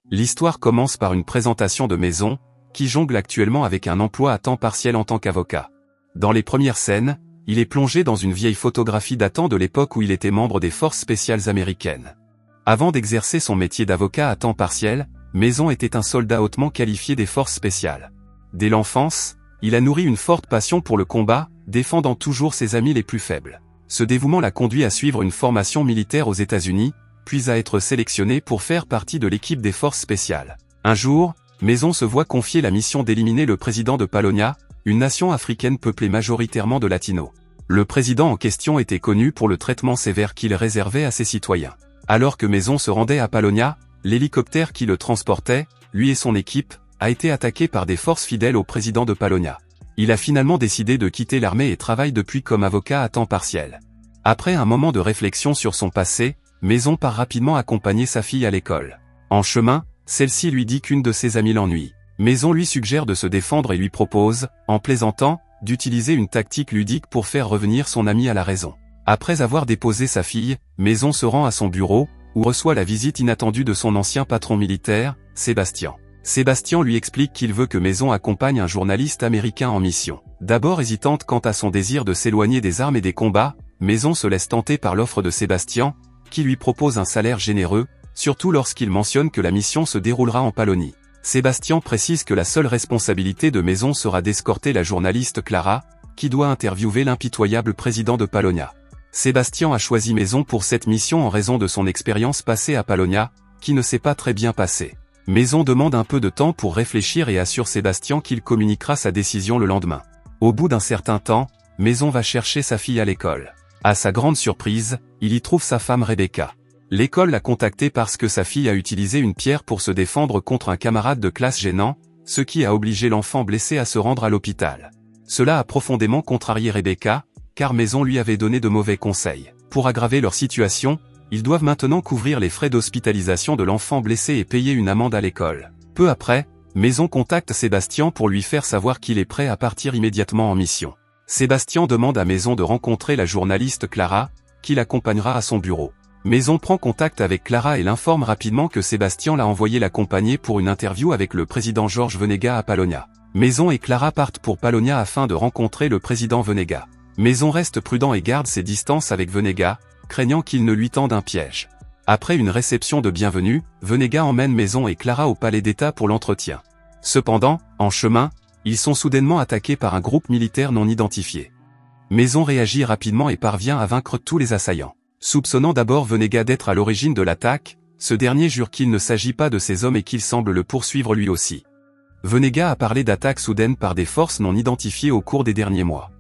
L'histoire commence par une présentation de Maison, qui jongle actuellement avec un emploi à temps partiel en tant qu'avocat. Dans les premières scènes, il est plongé dans une vieille photographie datant de l'époque où il était membre des forces spéciales américaines. Avant d'exercer son métier d'avocat à temps partiel, Maison était un soldat hautement qualifié des forces spéciales. Dès l'enfance, il a nourri une forte passion pour le combat, défendant toujours ses amis les plus faibles. Ce dévouement l'a conduit à suivre une formation militaire aux États-Unis, puis à être sélectionné pour faire partie de l'équipe des forces spéciales. Un jour, Maison se voit confier la mission d'éliminer le président de Polonia, une nation africaine peuplée majoritairement de latinos. Le président en question était connu pour le traitement sévère qu'il réservait à ses citoyens. Alors que Maison se rendait à Polonia, l'hélicoptère qui le transportait, lui et son équipe, a été attaqué par des forces fidèles au président de Polonia. Il a finalement décidé de quitter l'armée et travaille depuis comme avocat à temps partiel. Après un moment de réflexion sur son passé, Maison part rapidement accompagner sa fille à l'école. En chemin, celle-ci lui dit qu'une de ses amies l'ennuie. Maison lui suggère de se défendre et lui propose, en plaisantant, d'utiliser une tactique ludique pour faire revenir son amie à la raison. Après avoir déposé sa fille, Maison se rend à son bureau, où reçoit la visite inattendue de son ancien patron militaire, Sébastien. Sébastien lui explique qu'il veut que Maison accompagne un journaliste américain en mission. D'abord hésitante quant à son désir de s'éloigner des armes et des combats, Maison se laisse tenter par l'offre de Sébastien, qui lui propose un salaire généreux, surtout lorsqu'il mentionne que la mission se déroulera en Polonie. Sébastien précise que la seule responsabilité de Maison sera d'escorter la journaliste Clara, qui doit interviewer l'impitoyable président de Polonia. Sébastien a choisi Maison pour cette mission en raison de son expérience passée à Polonia, qui ne s'est pas très bien passée. Maison demande un peu de temps pour réfléchir et assure Sébastien qu'il communiquera sa décision le lendemain. Au bout d'un certain temps, Maison va chercher sa fille à l'école. À sa grande surprise, il y trouve sa femme Rebecca. L'école l'a contacté parce que sa fille a utilisé une pierre pour se défendre contre un camarade de classe gênant, ce qui a obligé l'enfant blessé à se rendre à l'hôpital. Cela a profondément contrarié Rebecca, car Maison lui avait donné de mauvais conseils. Pour aggraver leur situation, ils doivent maintenant couvrir les frais d'hospitalisation de l'enfant blessé et payer une amende à l'école. Peu après, Maison contacte Sébastien pour lui faire savoir qu'il est prêt à partir immédiatement en mission. Sébastien demande à Maison de rencontrer la journaliste Clara, qui l'accompagnera à son bureau. Maison prend contact avec Clara et l'informe rapidement que Sébastien l'a envoyé l'accompagner pour une interview avec le président Georges Wenéga à Polonia. Maison et Clara partent pour Polonia afin de rencontrer le président Wenéga. Maison reste prudent et garde ses distances avec Wenéga, craignant qu'il ne lui tende un piège. Après une réception de bienvenue, Wenéga emmène Maison et Clara au palais d'État pour l'entretien. Cependant, en chemin, ils sont soudainement attaqués par un groupe militaire non identifié. Maison réagit rapidement et parvient à vaincre tous les assaillants. Soupçonnant d'abord Wenéga d'être à l'origine de l'attaque, ce dernier jure qu'il ne s'agit pas de ses hommes et qu'il semble le poursuivre lui aussi. Wenéga a parlé d'attaques soudaines par des forces non identifiées au cours des derniers mois.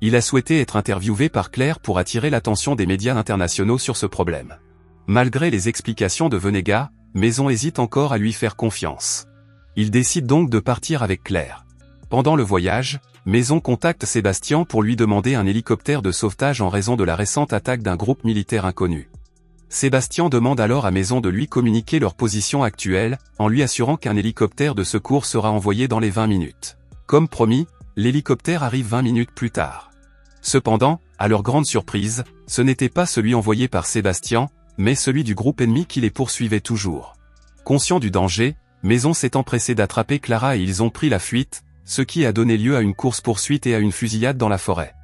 Il a souhaité être interviewé par Claire pour attirer l'attention des médias internationaux sur ce problème. Malgré les explications de Wenéga, Maison hésite encore à lui faire confiance. Il décide donc de partir avec Claire. Pendant le voyage, Maison contacte Sébastien pour lui demander un hélicoptère de sauvetage en raison de la récente attaque d'un groupe militaire inconnu. Sébastien demande alors à Maison de lui communiquer leur position actuelle, en lui assurant qu'un hélicoptère de secours sera envoyé dans les 20 minutes. Comme promis, l'hélicoptère arrive 20 minutes plus tard. Cependant, à leur grande surprise, ce n'était pas celui envoyé par Sébastien, mais celui du groupe ennemi qui les poursuivait toujours. Conscient du danger, Maison s'est empressé d'attraper Clara et ils ont pris la fuite, ce qui a donné lieu à une course-poursuite et à une fusillade dans la forêt.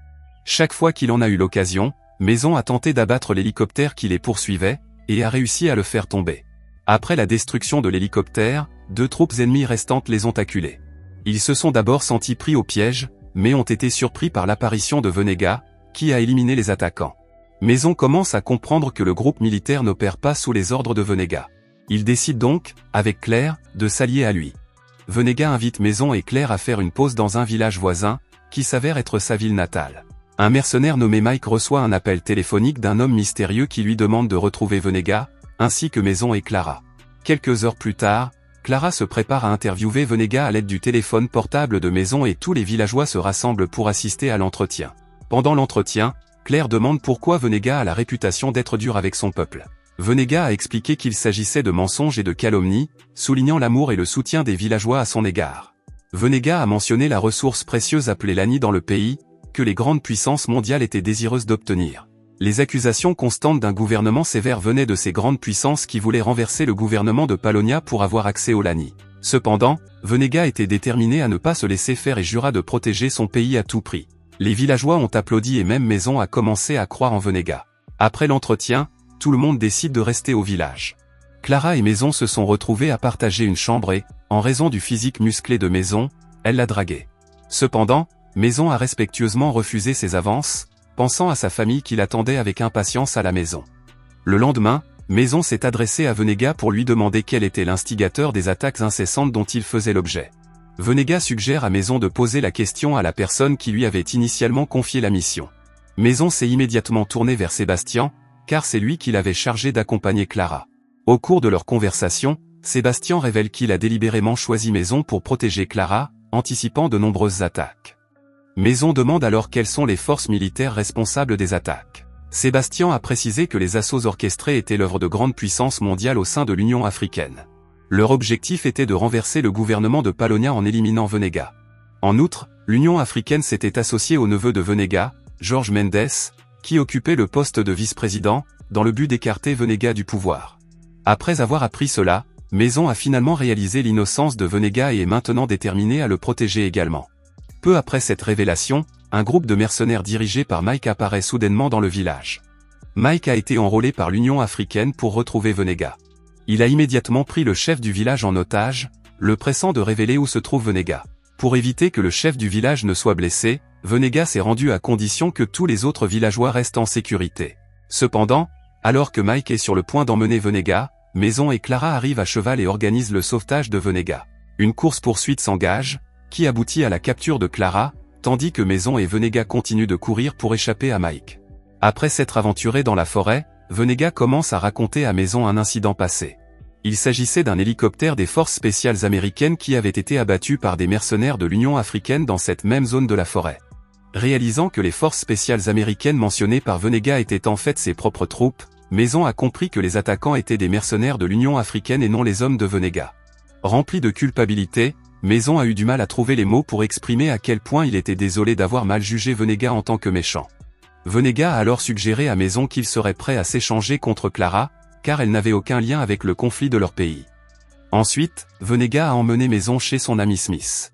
Chaque fois qu'il en a eu l'occasion, Maison a tenté d'abattre l'hélicoptère qui les poursuivait, et a réussi à le faire tomber. Après la destruction de l'hélicoptère, 2 troupes ennemies restantes les ont acculés. Ils se sont d'abord sentis pris au piège, mais ont été surpris par l'apparition de Wenéga, qui a éliminé les attaquants. Maison commence à comprendre que le groupe militaire n'opère pas sous les ordres de Wenéga. Il décide donc, avec Claire, de s'allier à lui. Wenéga invite Maison et Claire à faire une pause dans un village voisin, qui s'avère être sa ville natale. Un mercenaire nommé Mike reçoit un appel téléphonique d'un homme mystérieux qui lui demande de retrouver Wenéga, ainsi que Maison et Clara. Quelques heures plus tard, Clara se prépare à interviewer Wenéga à l'aide du téléphone portable de Maison et tous les villageois se rassemblent pour assister à l'entretien. Pendant l'entretien, Claire demande pourquoi Wenéga a la réputation d'être dur avec son peuple. Wenéga a expliqué qu'il s'agissait de mensonges et de calomnies, soulignant l'amour et le soutien des villageois à son égard. Wenéga a mentionné la ressource précieuse appelée l'Ani dans le pays, que les grandes puissances mondiales étaient désireuses d'obtenir. Les accusations constantes d'un gouvernement sévère venaient de ces grandes puissances qui voulaient renverser le gouvernement de Polonia pour avoir accès au Lani. Cependant, Venega était déterminé à ne pas se laisser faire et jura de protéger son pays à tout prix. Les villageois ont applaudi et même Maison a commencé à croire en Venega. Après l'entretien, tout le monde décide de rester au village. Clara et Maison se sont retrouvés à partager une chambre et, en raison du physique musclé de Maison, elle l'a dragué. Cependant, Maison a respectueusement refusé ses avances, pensant à sa famille qui l'attendait avec impatience à la maison. Le lendemain, Maison s'est adressée à Venega pour lui demander quel était l'instigateur des attaques incessantes dont il faisait l'objet. Venega suggère à Maison de poser la question à la personne qui lui avait initialement confié la mission. Maison s'est immédiatement tournée vers Sébastien, car c'est lui qui l'avait chargé d'accompagner Clara. Au cours de leur conversation, Sébastien révèle qu'il a délibérément choisi Maison pour protéger Clara, anticipant de nombreuses attaques. Maison demande alors quelles sont les forces militaires responsables des attaques. Sébastien a précisé que les assauts orchestrés étaient l'œuvre de grandes puissances mondiales au sein de l'Union africaine. Leur objectif était de renverser le gouvernement de Polonia en éliminant Venega. En outre, l'Union africaine s'était associée au neveu de Venega, Jorge Mendes, qui occupait le poste de vice-président, dans le but d'écarter Venega du pouvoir. Après avoir appris cela, Maison a finalement réalisé l'innocence de Venega et est maintenant déterminée à le protéger également. Peu après cette révélation, un groupe de mercenaires dirigé par Mike apparaît soudainement dans le village. Mike a été enrôlé par l'Union africaine pour retrouver Venega. Il a immédiatement pris le chef du village en otage, le pressant de révéler où se trouve Venega. Pour éviter que le chef du village ne soit blessé, Venega s'est rendu à condition que tous les autres villageois restent en sécurité. Cependant, alors que Mike est sur le point d'emmener Venega, Maison et Clara arrivent à cheval et organisent le sauvetage de Venega. Une course-poursuite s'engage, qui aboutit à la capture de Clara, tandis que Maison et Venega continuent de courir pour échapper à Mike. Après s'être aventurés dans la forêt, Venega commence à raconter à Maison un incident passé. Il s'agissait d'un hélicoptère des forces spéciales américaines qui avait été abattu par des mercenaires de l'Union africaine dans cette même zone de la forêt. Réalisant que les forces spéciales américaines mentionnées par Venega étaient en fait ses propres troupes, Maison a compris que les attaquants étaient des mercenaires de l'Union africaine et non les hommes de Venega. Rempli de culpabilité, Maison a eu du mal à trouver les mots pour exprimer à quel point il était désolé d'avoir mal jugé Venega en tant que méchant. Venega a alors suggéré à Maison qu'il serait prêt à s'échanger contre Clara, car elle n'avait aucun lien avec le conflit de leur pays. Ensuite, Venega a emmené Maison chez son ami Smith.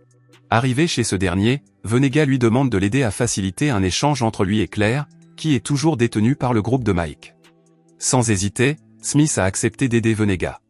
Arrivé chez ce dernier, Venega lui demande de l'aider à faciliter un échange entre lui et Claire, qui est toujours détenue par le groupe de Mike. Sans hésiter, Smith a accepté d'aider Venega.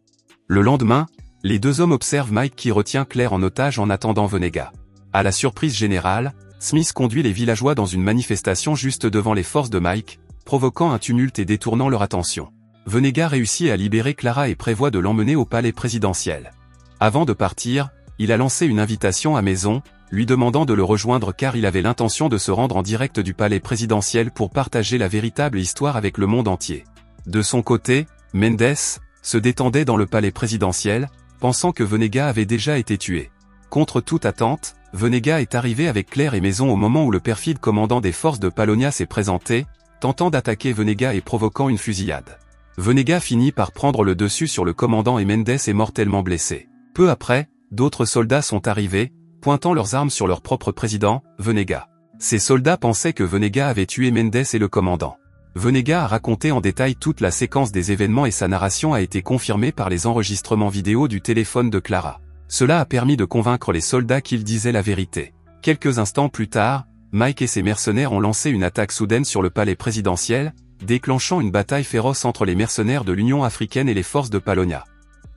Le lendemain, les deux hommes observent Mike qui retient Claire en otage en attendant Venega. À la surprise générale, Smith conduit les villageois dans une manifestation juste devant les forces de Mike, provoquant un tumulte et détournant leur attention. Venega réussit à libérer Clara et prévoit de l'emmener au palais présidentiel. Avant de partir, il a lancé une invitation à Maison, lui demandant de le rejoindre car il avait l'intention de se rendre en direct du palais présidentiel pour partager la véritable histoire avec le monde entier. De son côté, Mendes se détendait dans le palais présidentiel, pensant que Venega avait déjà été tué. Contre toute attente, Venega est arrivé avec Claire et Maison au moment où le perfide commandant des forces de Polonia s'est présenté, tentant d'attaquer Venega et provoquant une fusillade. Venega finit par prendre le dessus sur le commandant et Mendes est mortellement blessé. Peu après, d'autres soldats sont arrivés, pointant leurs armes sur leur propre président, Venega. Ces soldats pensaient que Venega avait tué Mendes et le commandant. Venega a raconté en détail toute la séquence des événements et sa narration a été confirmée par les enregistrements vidéo du téléphone de Clara. Cela a permis de convaincre les soldats qu'il disait la vérité. Quelques instants plus tard, Mike et ses mercenaires ont lancé une attaque soudaine sur le palais présidentiel, déclenchant une bataille féroce entre les mercenaires de l'Union africaine et les forces de Polonia.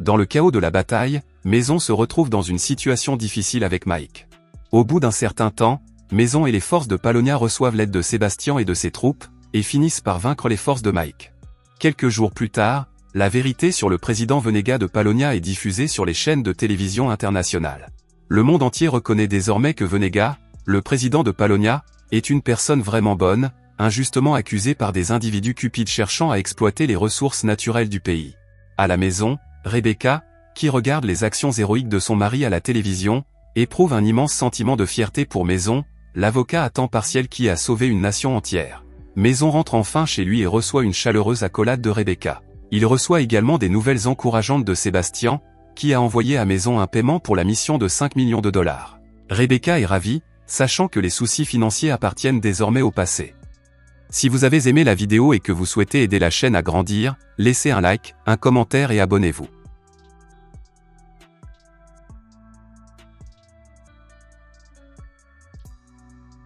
Dans le chaos de la bataille, Maison se retrouve dans une situation difficile avec Mike. Au bout d'un certain temps, Maison et les forces de Polonia reçoivent l'aide de Sébastien et de ses troupes, et finissent par vaincre les forces de Mike. Quelques jours plus tard, la vérité sur le président Venega de Polonia est diffusée sur les chaînes de télévision internationales. Le monde entier reconnaît désormais que Venega, le président de Polonia, est une personne vraiment bonne, injustement accusé par des individus cupides cherchant à exploiter les ressources naturelles du pays. À la maison, Rebecca, qui regarde les actions héroïques de son mari à la télévision, éprouve un immense sentiment de fierté pour Maison, l'avocat à temps partiel qui a sauvé une nation entière. Maison rentre enfin chez lui et reçoit une chaleureuse accolade de Rebecca. Il reçoit également des nouvelles encourageantes de Sébastien, qui a envoyé à Maison un paiement pour la mission de 5 millions de dollars. Rebecca est ravie, sachant que les soucis financiers appartiennent désormais au passé. Si vous avez aimé la vidéo et que vous souhaitez aider la chaîne à grandir, laissez un like, un commentaire et abonnez-vous.